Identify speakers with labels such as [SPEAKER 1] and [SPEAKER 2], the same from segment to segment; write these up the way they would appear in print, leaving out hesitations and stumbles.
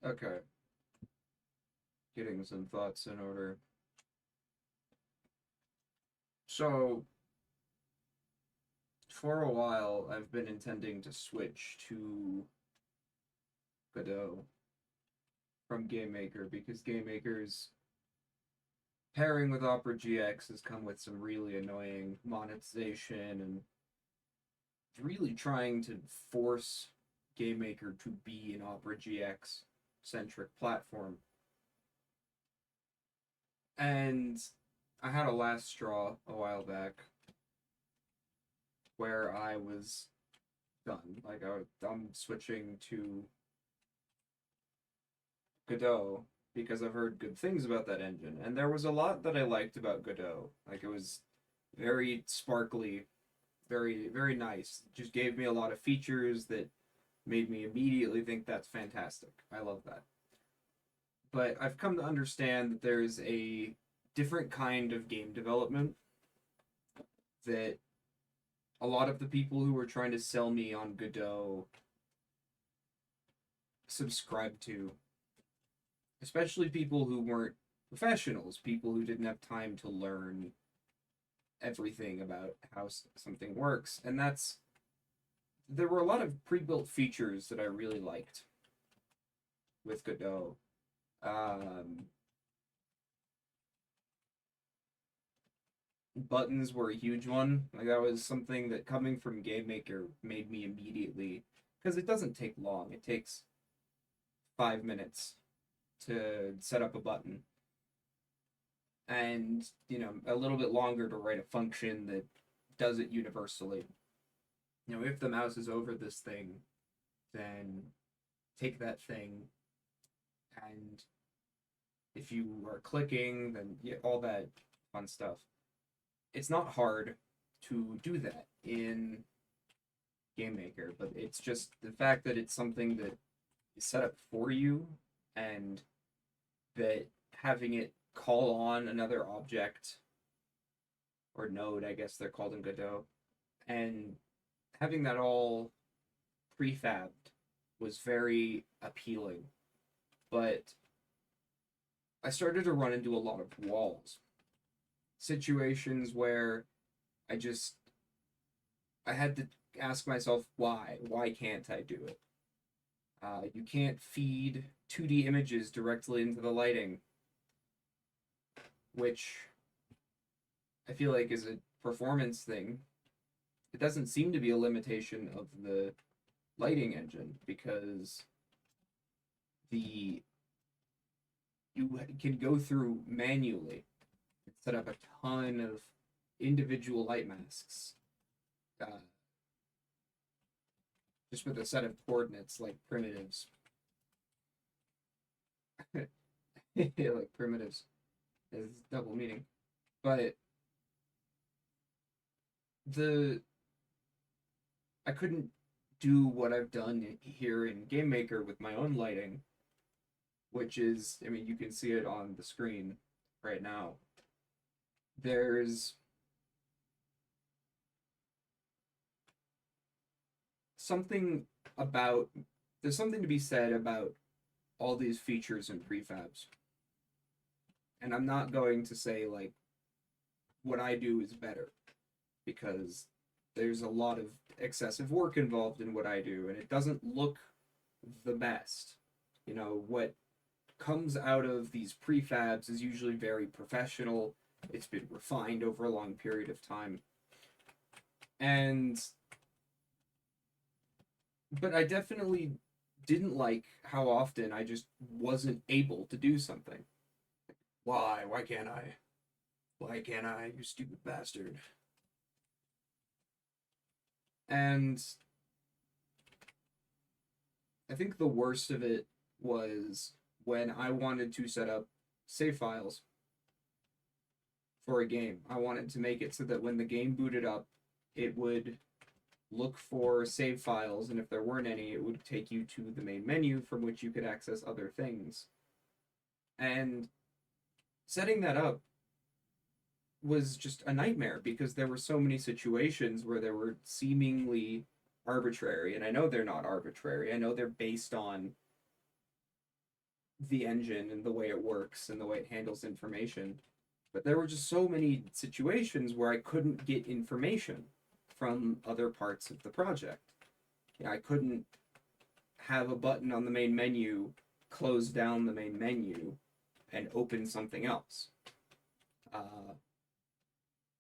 [SPEAKER 1] Okay, getting some thoughts in order. So, for a while, I've been intending to switch to Godot from GameMaker because GameMaker's pairing with Opera GX has come with some really annoying monetization and really trying to force GameMaker to be an Opera GX centric platform. And I had a last straw a while back where I was done. I'm switching to Godot because I've heard good things about that engine, and there was a lot that I liked about Godot. Like it was very sparkly, very nice. Just gave me a lot of features that made me immediately think that's fantastic. I love that. But I've come to understand that there's a different kind of game development that a lot of the people who were trying to sell me on Godot subscribe to, especially people who weren't professionals, people who didn't have time to learn everything about how something works. And that's there were a lot of pre-built features that I really liked with Godot. Um, Buttons were a huge one. Like that was something that coming from GameMaker made me immediately because it doesn't take long. It takes 5 minutes to set up a button, and a little bit longer to write a function that does it universally. If the mouse is over this thing, then take that thing, and if you are clicking, then yeah, all that fun stuff. It's not hard to do that in GameMaker, but it's just the fact that it's something that is set up for you, and that having it call on another object or node, I guess they're called in Godot, and having that all prefabbed was very appealing. But I started to run into a lot of walls, situations where I just I had to ask myself why. Why can't I do it? You can't feed 2D images directly into the lighting, which I feel like is a performance thing. It doesn't seem to be a limitation of the lighting engine because the you can go through manually and set up a ton of individual light masks uh, just with a set of coordinates like primitives. Like primitives is double meaning. But the I couldn't do what I've done here in Game Maker with my own lighting, which is, I mean, you can see it on the screen right now. There's something about there's something to be said about all these features and prefabs. And I'm not going to say like what I do is better because there's a lot of excessive work involved in what I do and it doesn't look the best. What comes out of these prefabs is usually very professional. It's been refined over a long period of time. And but I definitely didn't like how often I just wasn't able to do something. Why? Why can't I? Why can't I? You stupid bastard. And I think the worst of it was when I wanted to set up save files for a game. I wanted to make it so that when the game booted up, it would look for save files, and if there weren't any, it would take you to the main menu from which you could access other things. And setting that up was just a nightmare because there were so many situations where they were seemingly arbitrary, and I know they're not arbitrary. I know they're based on the engine and the way it works and the way it handles information. But there were just so many situations where I couldn't get information from other parts of the project. I couldn't have a button on the main menu close down the main menu and open something else.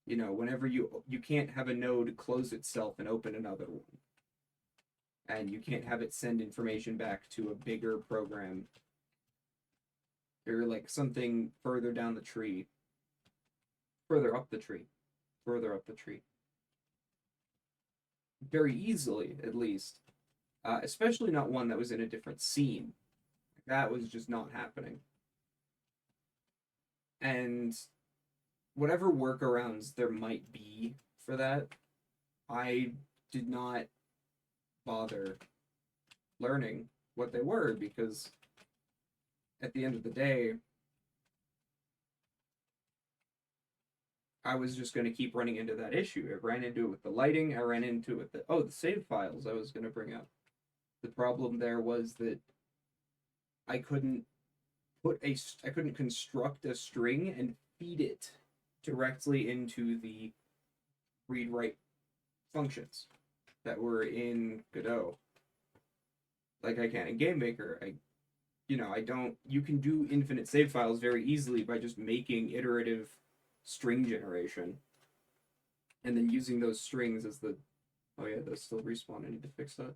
[SPEAKER 1] Whenever you can't have a node close itself and open another one, and you can't have it send information back to a bigger program or like something further down the tree, further up the tree, further up the tree, very easily at least. Especially not one that was in a different scene. That was just not happening. And whatever workarounds there might be for that, I did not bother learning what they were, because at the end of the day, I was just going to keep running into that issue. I ran into it with the lighting. I ran into it with the save files I was going to bring up. The problem there was that I couldn't construct a string and feed it directly into the read write functions that were in Godot. Like I can in GameMaker. You can do infinite save files very easily by just making iterative string generation and then using those strings as the, oh yeah, those still respawn. I need to fix that.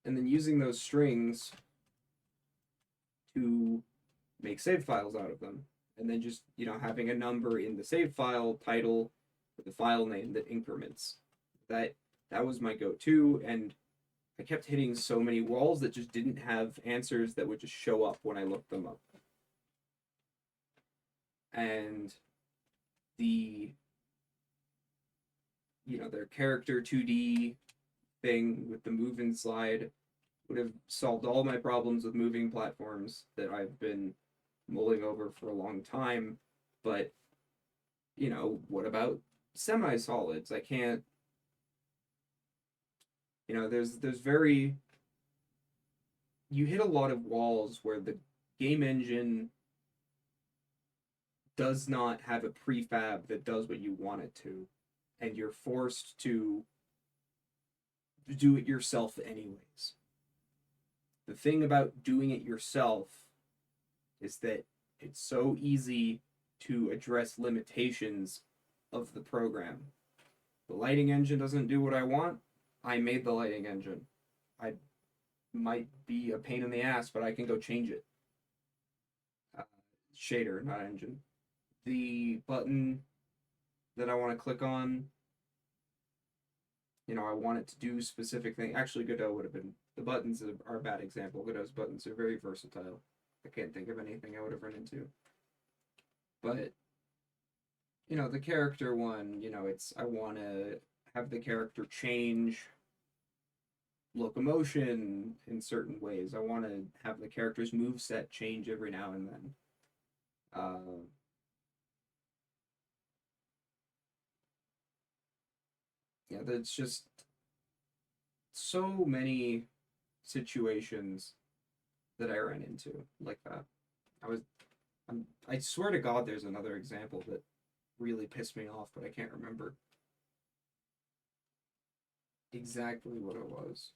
[SPEAKER 1] And then using those strings to make save files out of them. And then just, having a number in the save file title with the file name that increments. That was my go-to, and I kept hitting so many walls that just didn't have answers that would just show up when I looked them up. And their character 2D thing with the move and slide would have solved all my problems with moving platforms that I've been mulling over for a long time. But, what about semi-solids? I can't, there's very, you hit a lot of walls where the game engine does not have a prefab that does what you want it to, and you're forced to do it yourself anyways. The thing about doing it yourself is that it's so easy to address limitations of the program. The lighting engine doesn't do what I want. I made the lighting engine. I might be a pain in the ass, but I can go change it. Shader, not engine. The button that I want to click on, I want it to do specific thing. Actually, Godot would have been, the buttons are a bad example. Godot's buttons are very versatile. I can't think of anything I would have run into. But, the character one, I want to have the character change locomotion in certain ways. I want to have the character's moveset change every now and then. That's just so many situations that I ran into like that. I swear to God, there's another example that really pissed me off, but I can't remember exactly what it was.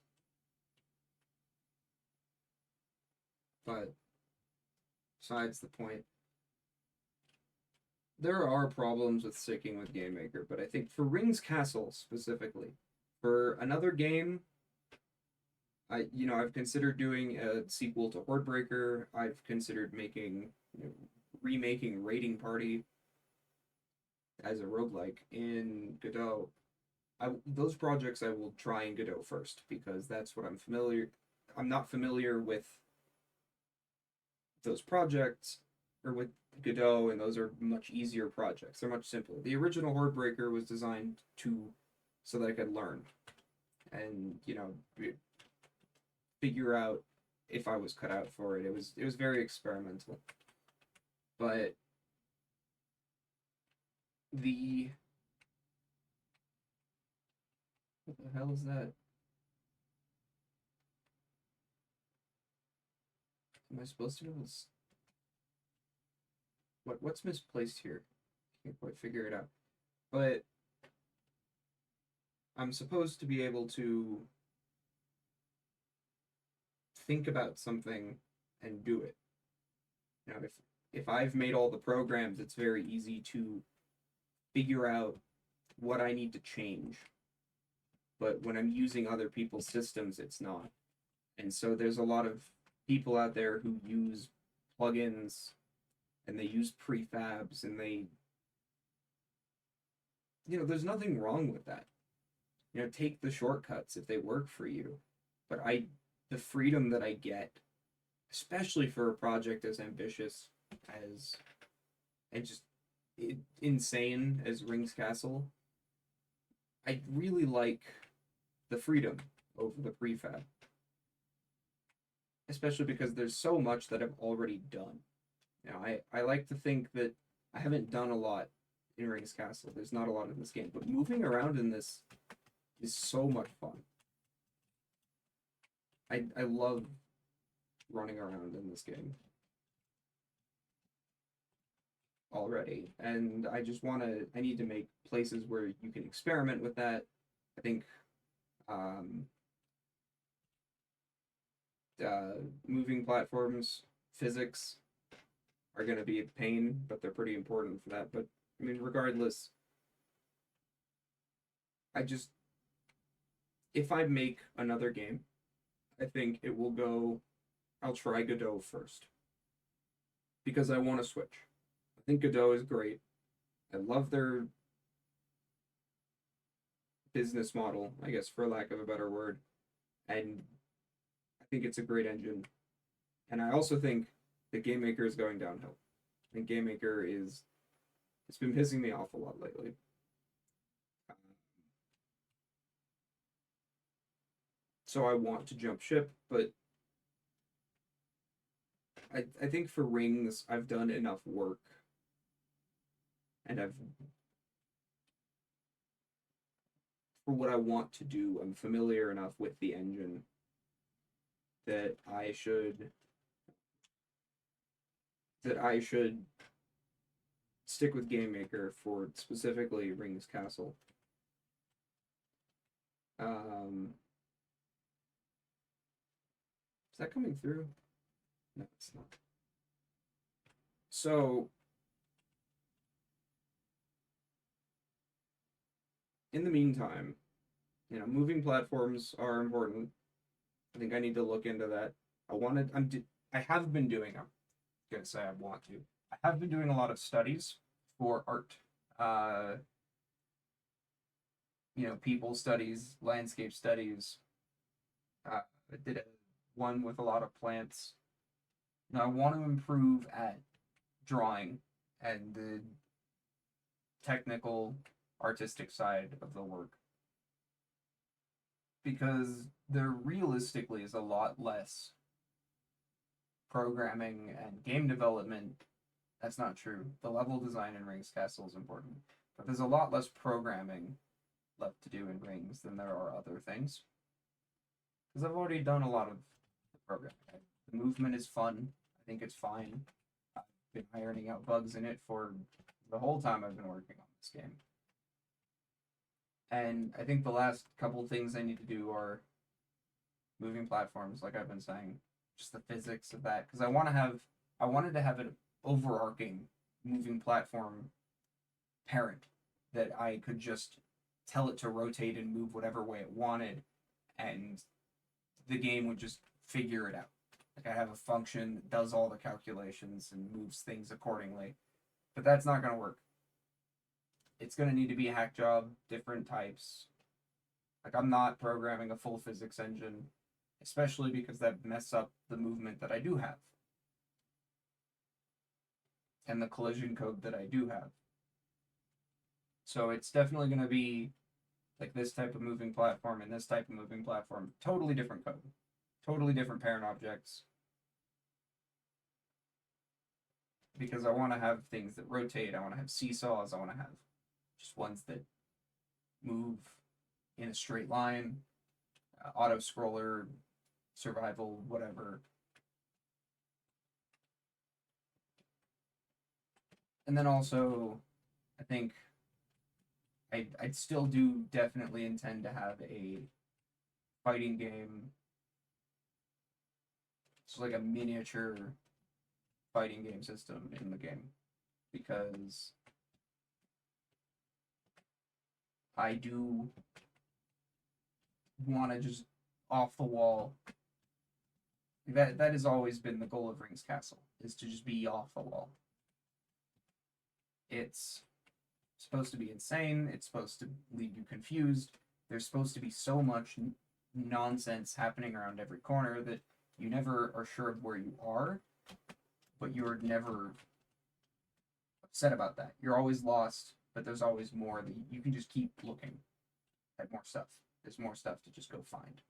[SPEAKER 1] But besides the point, there are problems with sticking with GameMaker, but I think for Ring's Castle specifically, for another game, I've considered doing a sequel to Hordebreaker. I've considered remaking Raiding Party as a roguelike in Godot. Those projects I will try in Godot first, because that's what I'm familiar. I'm not familiar with those projects or with Godot, and those are much easier projects. They're much simpler. The original Hordebreaker was designed so that I could learn and figure out if I was cut out for it. It was very experimental. But what the hell is that? Am I supposed to be able to... What's misplaced here? Can't quite figure it out. But I'm supposed to be able to think about something and do it. You know, if I've made all the programs, it's very easy to figure out what I need to change. But when I'm using other people's systems, it's not. And so there's a lot of people out there who use plugins and they use prefabs and they, there's nothing wrong with that. Take the shortcuts if they work for you. But the freedom that I get, especially for a project as ambitious as and just insane as Rings Castle, I really like the freedom over the prefab. Especially because there's so much that I've already done. I like to think that I haven't done a lot in Rings Castle. There's not a lot in this game, but moving around in this is so much fun. I love running around in this game already, and I need to make places where you can experiment with that. I think moving platforms physics are going to be a pain, but they're pretty important for that. But I mean, regardless, if I make another game, I think I'll try Godot first. Because I want to switch. I think Godot is great. I love their business model, I guess, for lack of a better word. And I think it's a great engine. And I also think the Game Maker is going downhill. I think Game Maker it's been pissing me off a lot lately. So I want to jump ship, but I think for Rings, I've done enough work. And for what I want to do, I'm familiar enough with the engine that I should stick with Game Maker for specifically Rings Castle. Is that coming through? No, it's not. So, in the meantime, moving platforms are important. I think I need to look into that. I have been doing, I'm gonna say I want to. I have been doing a lot of studies for art. People studies, landscape studies. I did one with a lot of plants. I want to improve at drawing and the technical, artistic side of the work. Because there realistically is a lot less programming and game development. That's not true. The level design in Rings Castle is important. But there's a lot less programming left to do in Rings than there are other things. Because I've already done a lot of the programming. The movement is fun. I think it's fine. I've been ironing out bugs in it for the whole time I've been working on this game. And I think the last couple things I need to do are moving platforms, like I've been saying, just the physics of that. Because I wanted to have an overarching moving platform parent that I could just tell it to rotate and move whatever way it wanted, and the game would just figure it out. Like I have a function that does all the calculations and moves things accordingly. But that's not going to work. It's going to need to be a hack job, different types. Like I'm not programming a full physics engine, especially because that mess up the movement that I do have. And the collision code that I do have. So it's definitely going to be like this type of moving platform and this type of moving platform. Totally different code. Totally different parent objects. Because I want to have things that rotate. I want to have seesaws. I want to have just ones that move in a straight line. Auto scroller, survival, whatever. And then also, I think I'd still do definitely intend to have a fighting game. It's like a miniature fighting game system in the game because I do want to just off the wall. That has always been the goal of Rings Castle, is to just be off the wall. It's supposed to be insane. It's supposed to leave you confused. There's supposed to be so much nonsense happening around every corner that you never are sure of where you are, but you're never upset about that. You're always lost, but there's always more that you can just keep looking at more stuff. There's more stuff to just go find.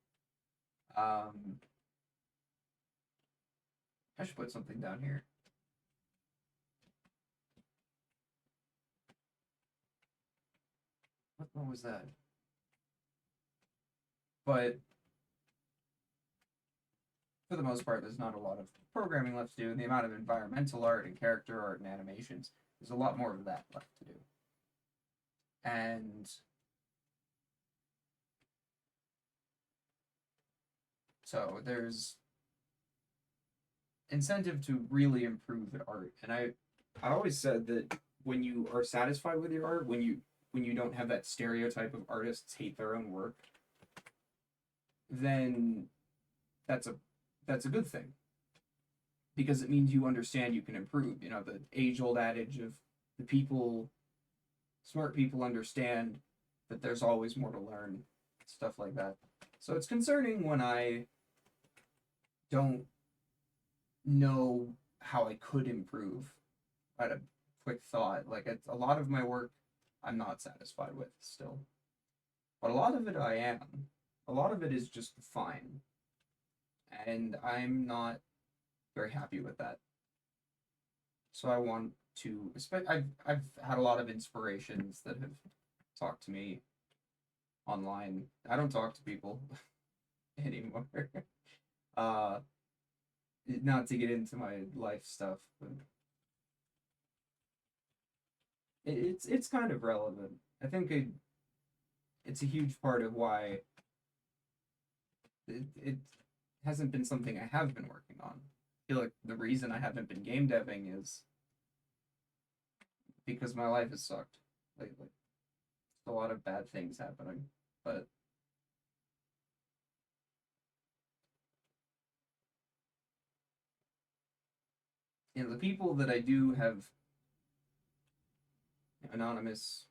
[SPEAKER 1] I should put something down here. What was that? But for the most part, there's not a lot of programming left to do. And the amount of environmental art and character art and animations, there's a lot more of that left to do. And so there's incentive to really improve the art. And I always said that when you are satisfied with your art, when you don't have that stereotype of artists hate their own work, then that's a good thing, because it means you understand you can improve. You know, the age old adage of the people, smart people understand that there's always more to learn, stuff like that. So it's concerning when I don't know how I could improve at a quick thought. Like, it's, a lot of my work I'm not satisfied with still, but a lot of it I am. A lot of it is just fine, and I'm not very happy with that. So I want to. I've had a lot of inspirations that have talked to me online. I don't talk to people anymore. uh, Not to get into my life stuff, but it's kind of relevant. I think it's a huge part of why it hasn't been something I have been working on. I feel like the reason I haven't been game deving is because my life has sucked lately. A lot of bad things happening, but you know, the people that I do have anonymous,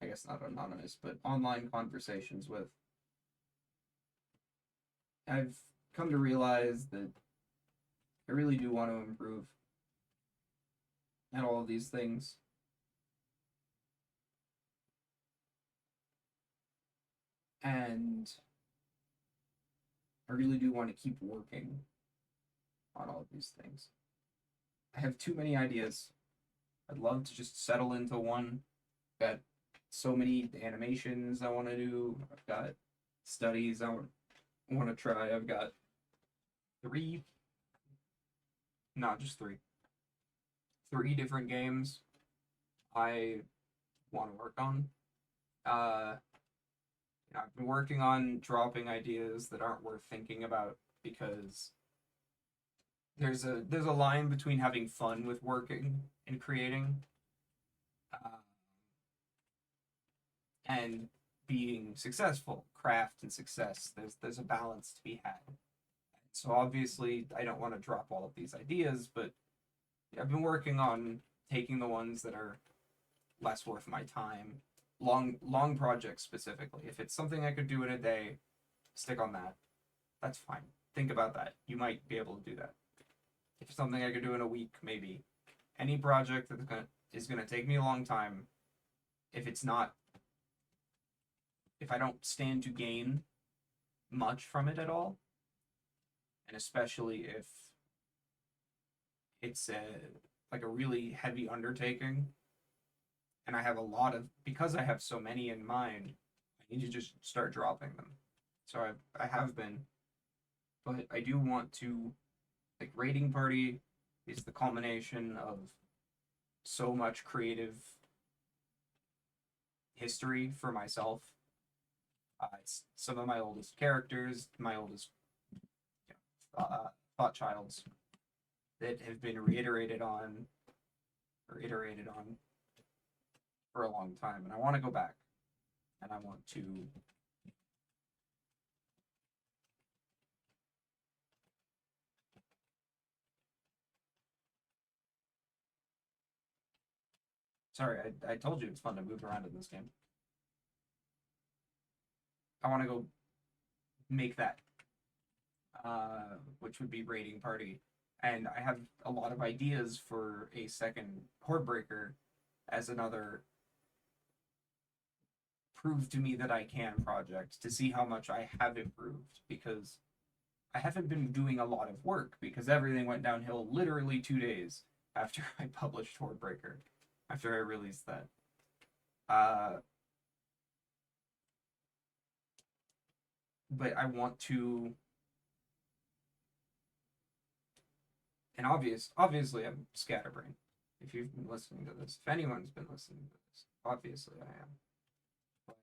[SPEAKER 1] I guess not anonymous, but online conversations with, I've come to realize that I really do want to improve at all of these things. And I really do want to keep working on all of these things. I have too many ideas. I'd love to just settle into one. I've got so many animations I want to do. I've got studies I want to try. I've got three, not just three different games I want to work on. Uh, I've been working on dropping ideas that aren't worth thinking about, because there's a line between having fun with working and creating, uh, and being successful. Craft and success. There's a balance to be had. So obviously, I don't want to drop all of these ideas, but I've been working on taking the ones that are less worth my time, long projects specifically. If it's something I could do in a day, stick on that. That's fine. Think about that. You might be able to do that. If it's something I could do in a week, maybe. Any project is gonna take me a long time, if it's not, if I don't stand to gain much from it at all, and especially if it's like a really heavy undertaking, and I have a lot of, because I have so many in mind, I need to just start dropping them. So I have been, but I do want to, like, Raiding Party is the culmination of so much creative history for myself. It's some of my oldest characters, my oldest thought childs that have been reiterated on or iterated on for a long time, and I want to go back and I want to sorry, I told you it's fun to move around in this game. I want to go make that, which would be raiding party, and I have a lot of ideas for a second Hordebreaker as another prove to me that I can project to see how much I have improved, because I haven't been doing a lot of work because everything went downhill literally 2 days after I published Hordebreaker, after I released that. But I want to, and obviously I'm scatterbrained. If you've been listening to this, if anyone's been listening to this, obviously I am. But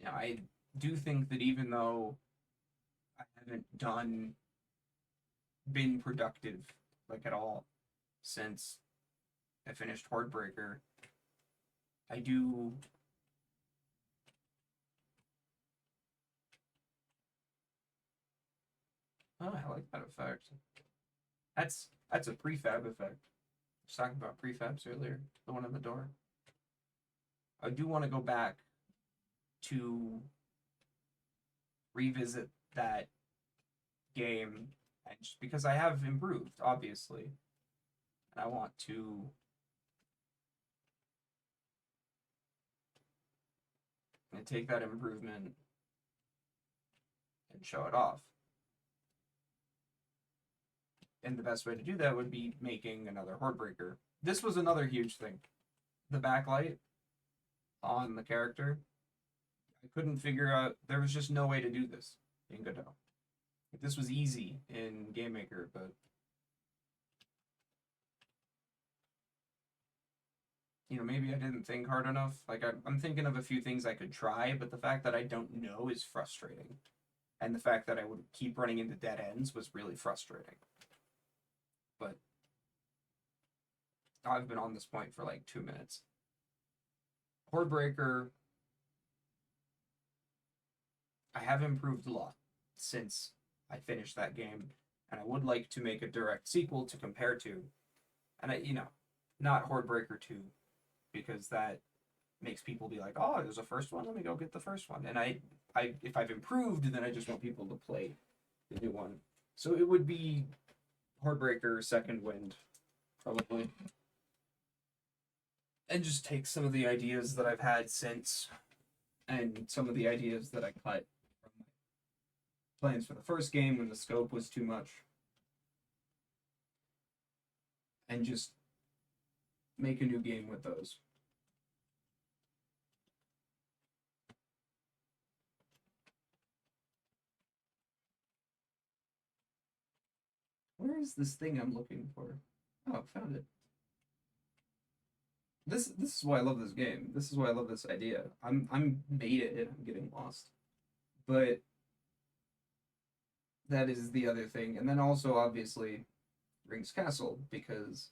[SPEAKER 1] yeah, I do think that even though I haven't been productive like at all since I finished Hordebreaker, I do. Oh, I like that effect. That's a prefab effect. I was talking about prefabs earlier. The one on the door. I do want to go back to revisit that game, and just because I have improved, obviously, and I want to take that improvement and show it off. And the best way to do that would be making another Hordebreaker. This was another huge thing. The backlight on the character, I couldn't figure out, there was just no way to do this in Godot. This was easy in GameMaker, but maybe I didn't think hard enough. Like, I'm thinking of a few things I could try, but the fact that I don't know is frustrating. And the fact that I would keep running into dead ends was really frustrating. But I've been on this point for like 2 minutes. Hordebreaker, I have improved a lot since I finished that game, and I would like to make a direct sequel to compare to. And not Hordebreaker 2, because that makes people be like, oh, there's a first one, let me go get the first one. And I if I've improved, then I just want people to play the new one. So it would be Hordebreaker Second Wind, probably. And just take some of the ideas that I've had since, and some of the ideas that I cut from my plans for the first game when the scope was too much, and just make a new game with those. Where is this thing I'm looking for? Oh, found it. This is why I love this game. This is why I love this idea. I'm made it and I'm getting lost. But that is the other thing. And then also obviously Rings Castle, because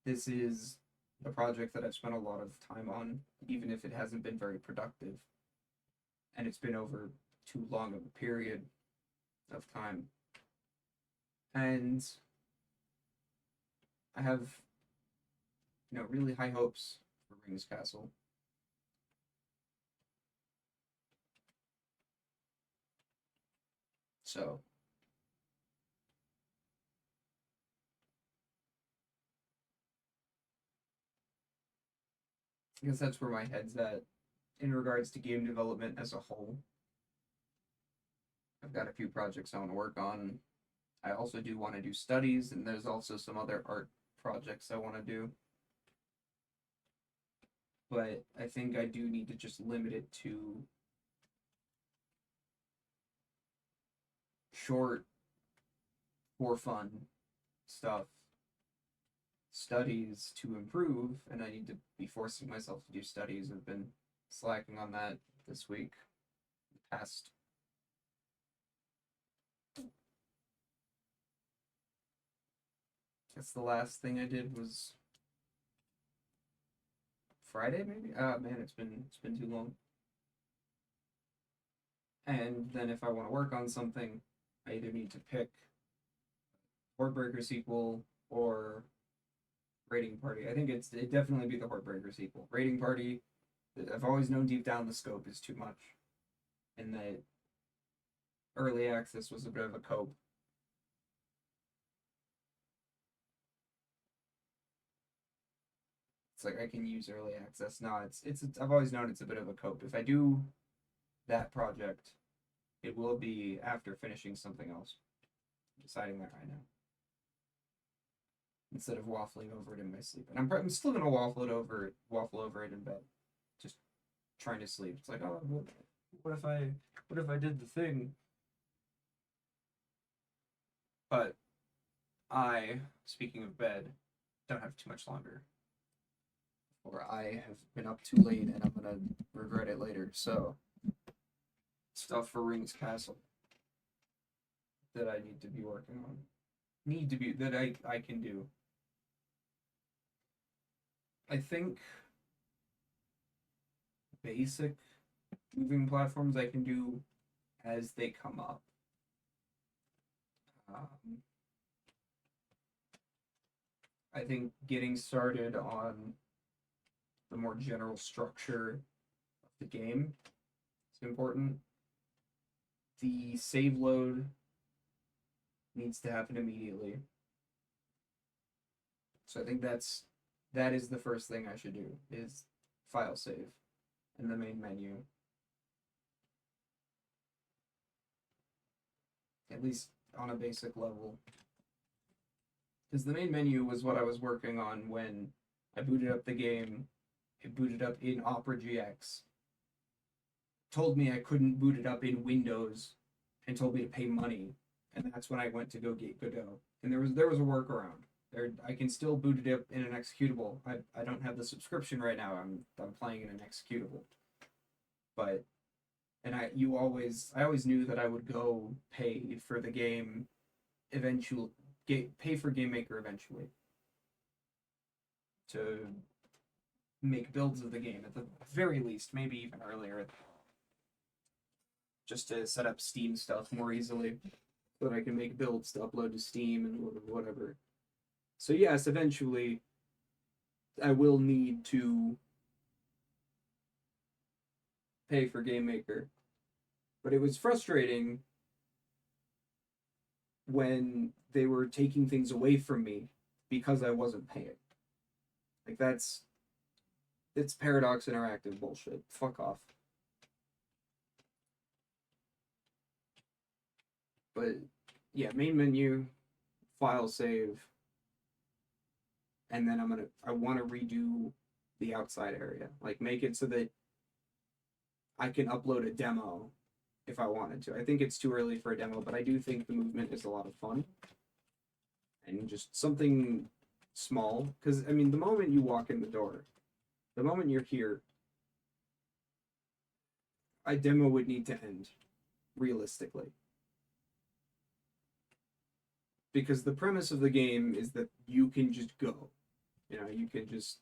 [SPEAKER 1] this is a project that I've spent a lot of time on, even if it hasn't been very productive. And it's been over too long of a period of time. And I have really high hopes for Rings Castle. So I guess that's where my head's at in regards to game development as a whole. I've got a few projects I want to work on. I also do want to do studies, and there's also some other art projects I want to do. but I think I do need to just limit it to short, for fun stuff, studies to improve, and I need to be forcing myself to do studies. I've been slacking on that this week, past. Guess the last thing I did was Friday, maybe. Man, it's been too long. And then if I want to work on something, I either need to pick Heartbreaker sequel or Raiding Party. I think it definitely be the Heartbreaker sequel. Raiding Party, I've always known deep down the scope is too much, and that early access was a bit of a cope. It's like I can use early access. No, it's I've always known it's a bit of a cope. If I do that project, it will be after finishing something else. I'm deciding that right now. Instead of waffling over it in my sleep. And I'm still gonna waffle over it in bed. Just trying to sleep. It's like, oh, what if I did the thing? But speaking of bed, don't have too much longer. Or I have been up too late and I'm gonna regret it later. So stuff for Rings Castle that I need to be working on. That I can do. I think basic moving platforms I can do as they come up. I think getting started on the more general structure of the game is important. The save load needs to happen immediately. So I think that is the first thing I should do, is file save in the main menu. At least on a basic level. Because the main menu was what I was working on when I booted up the game. It booted up in Opera GX. Told me I couldn't boot it up in Windows and told me to pay money. And that's when I went to go get Godot. And there was a workaround. I can still boot it up in an executable. I don't have the subscription right now. I'm playing in an executable. But I always knew that I would go pay for the game eventually, pay for Game Maker eventually to make builds of the game at the very least, maybe even earlier, just to set up Steam stuff more easily so that I can make builds to upload to Steam and whatever. So yes, eventually I will need to pay for Game Maker. But it was frustrating when they were taking things away from me because I wasn't paying. Like it's Paradox Interactive bullshit. Fuck off. But yeah, main menu, file save, and then I want to redo the outside area. Like make it so that I can upload a demo if I wanted to. I think it's too early for a demo, but I do think the movement is a lot of fun. And just something small, because I mean, the moment you walk in the door, the moment you're here, a demo would need to end, realistically. Because the premise of the game is that you can just go. You know, you can just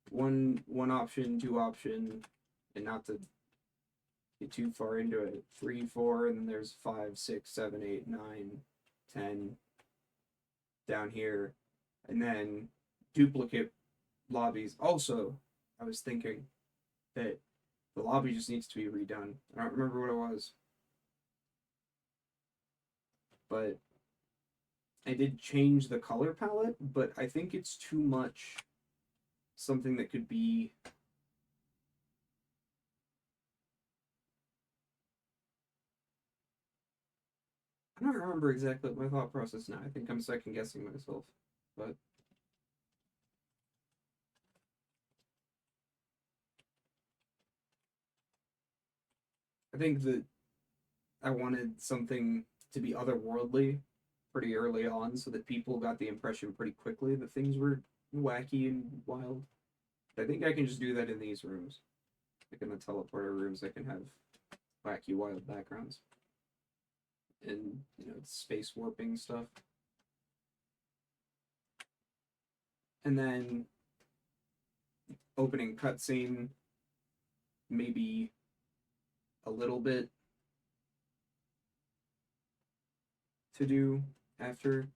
[SPEAKER 1] one option, two option, and not to get too far into it. 3, 4, and then there's 5, 6, 7, 8, 9, 10 down here. And then duplicate lobbies. Also, I was thinking that the lobby just needs to be redone. I don't remember what it was. But I did change the color palette, but I think it's too much something that could be I don't remember exactly my thought process now. I think I'm second guessing myself. But I think that I wanted something to be otherworldly pretty early on so that people got the impression pretty quickly that things were wacky and wild. I think I can just do that in these rooms. Like in the teleporter rooms, I can have wacky, wild backgrounds. And, space warping stuff. And then opening cutscene, maybe a little bit to do after.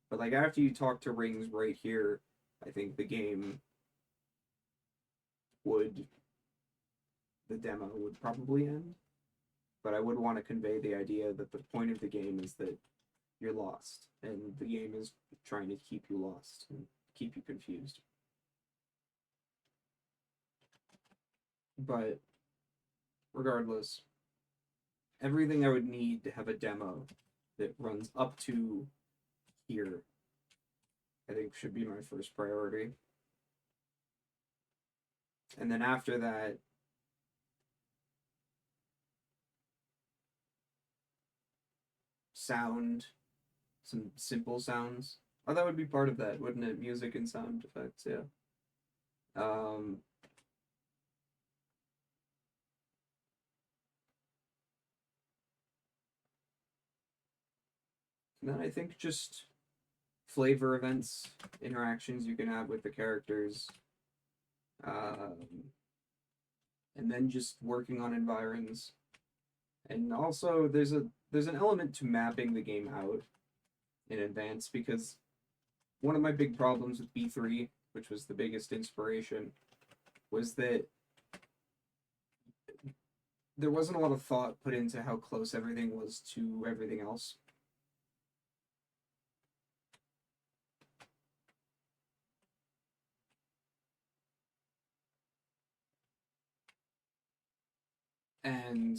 [SPEAKER 1] But like after you talk to Rings right here, I think the demo would probably end. But I would want to convey the idea that the point of the game is that you're lost, and the game is trying to keep you lost and keep you confused. But regardless, everything I would need to have a demo that runs up to here, I think should be my first priority. And then after that, sound, some simple sounds. Oh, that would be part of that, wouldn't it? Music and sound effects, yeah. And then I think just flavor events, interactions you can have with the characters, and then just working on environs. And also, there's an element to mapping the game out in advance, because one of my big problems with B3, which was the biggest inspiration, was that there wasn't a lot of thought put into how close everything was to everything else. And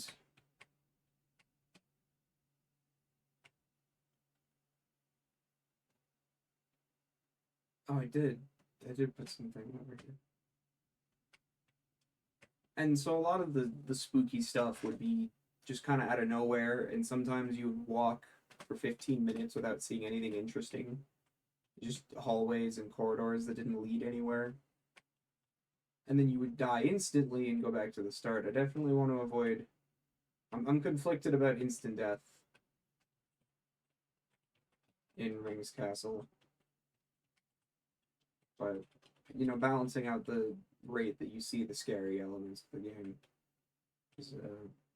[SPEAKER 1] oh, I did put something over here. And so a lot of the spooky stuff would be just kind of out of nowhere, and sometimes you would walk for 15 minutes without seeing anything interesting, just hallways and corridors that didn't lead anywhere, and then you would die instantly and go back to the start. I definitely want to avoid. I'm conflicted about instant death in Rings Castle, but balancing out the rate that you see the scary elements of the game is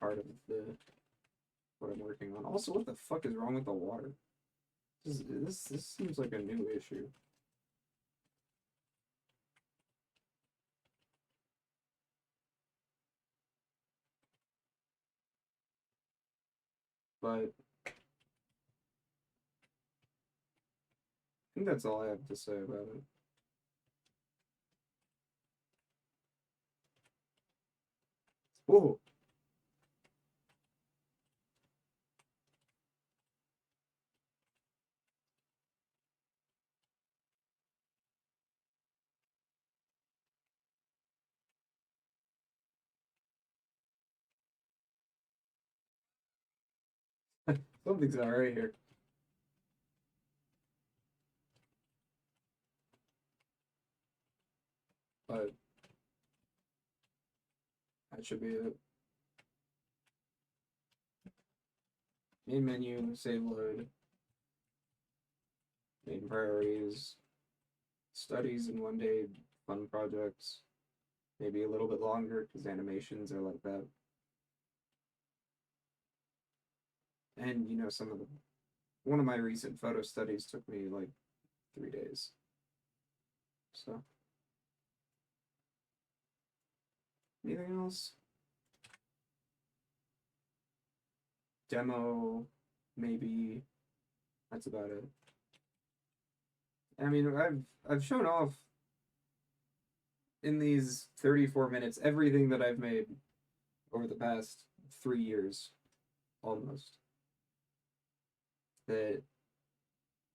[SPEAKER 1] part of what I'm working on. Also, what the fuck is wrong with the water? This seems like a new issue. But I think that's all I have to say about it. Whoa. Something's alright here. But that should be it. Main menu, save load. Main priorities. Studies in 1 day, fun projects. Maybe a little bit longer because animations are like that. And one of my recent photo studies took me like 3 days. So anything else? Demo, maybe. That's about it. I mean, I've shown off in these 34 minutes everything that I've made over the past 3 years, almost. That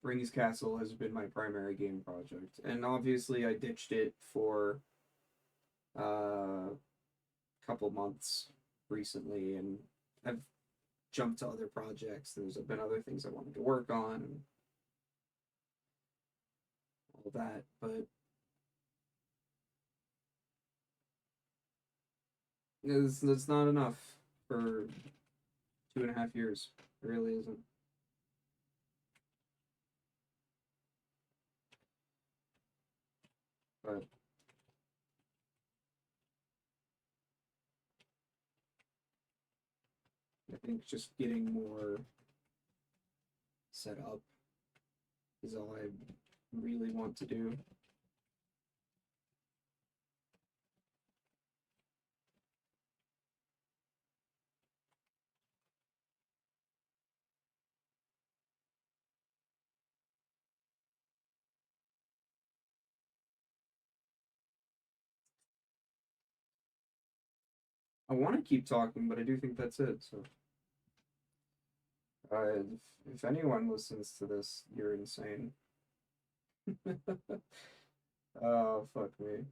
[SPEAKER 1] Rings Castle has been my primary game project, and obviously I ditched it for a couple months recently, and I've jumped to other projects. There's been other things I wanted to work on and all that, but it's not enough for 2.5 years. It really isn't. But I think just getting more set up is all I really want to do. I want to keep talking, but I do think that's it. So, if anyone listens to this, you're insane. Oh, fuck me.